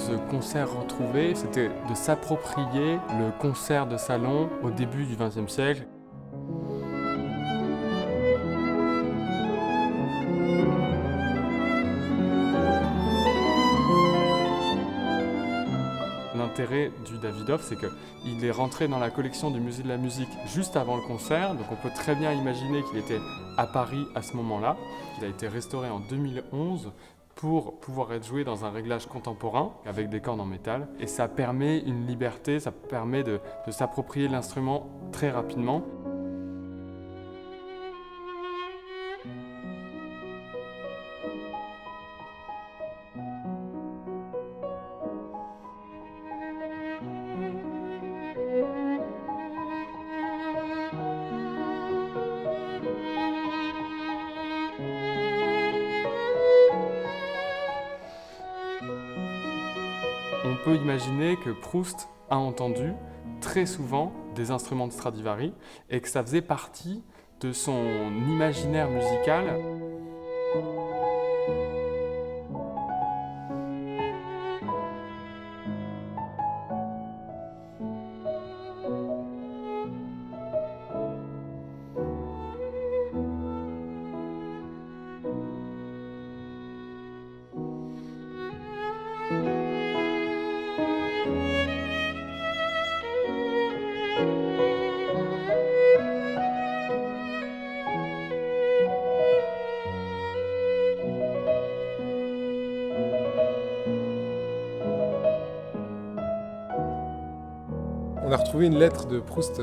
ce concert retrouvé, c'était de s'approprier le concert de salon au début du XXe siècle. L'intérêt du Davidoff, c'est qu'il est rentré dans la collection du Musée de la musique juste avant le concert, donc on peut très bien imaginer qu'il était à Paris à ce moment-là. Il a été restauré en 2011 pour pouvoir être joué dans un réglage contemporain avec des cordes en métal. Et ça permet une liberté, ça permet de s'approprier l'instrument très rapidement. On peut imaginer que Proust a entendu très souvent des instruments de Stradivari et que ça faisait partie de son imaginaire musical. On a retrouvé une lettre de Proust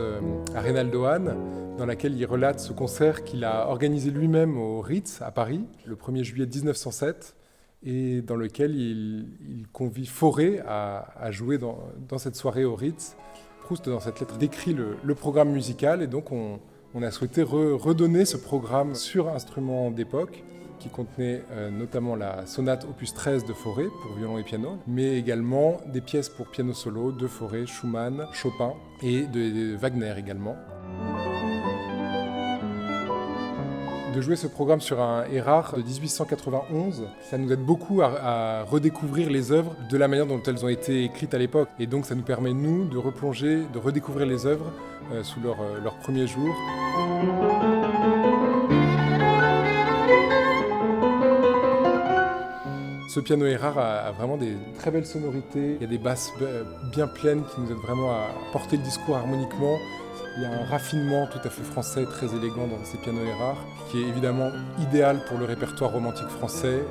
à Reynaldo Hahn dans laquelle il relate ce concert qu'il a organisé lui-même au Ritz à Paris le 1er juillet 1907 et dans lequel il convie Fauré à jouer dans cette soirée au Ritz. Proust, dans cette lettre, décrit le programme musical et donc on a souhaité redonner ce programme sur instrument d'époque qui contenait notamment la sonate opus 13 de Fauré pour violon et piano, mais également des pièces pour piano solo de Fauré, Schumann, Chopin et de Wagner également. De jouer ce programme sur un Erard de 1891, ça nous aide beaucoup à redécouvrir les œuvres de la manière dont elles ont été écrites à l'époque. Et donc ça nous permet, nous, de replonger, de redécouvrir les œuvres sous leur premier jour. Ce piano Erard a vraiment des très belles sonorités. Il y a des basses bien pleines qui nous aident vraiment à porter le discours harmoniquement. Il y a un raffinement tout à fait français, très élégant dans ces pianos Erard, qui est évidemment idéal pour le répertoire romantique français.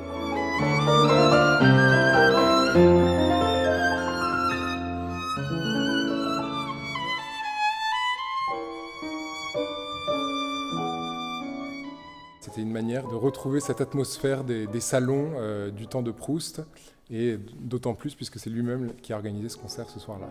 C'était une manière de retrouver cette atmosphère des salons du temps de Proust, et d'autant plus puisque c'est lui-même qui a organisé ce concert ce soir-là.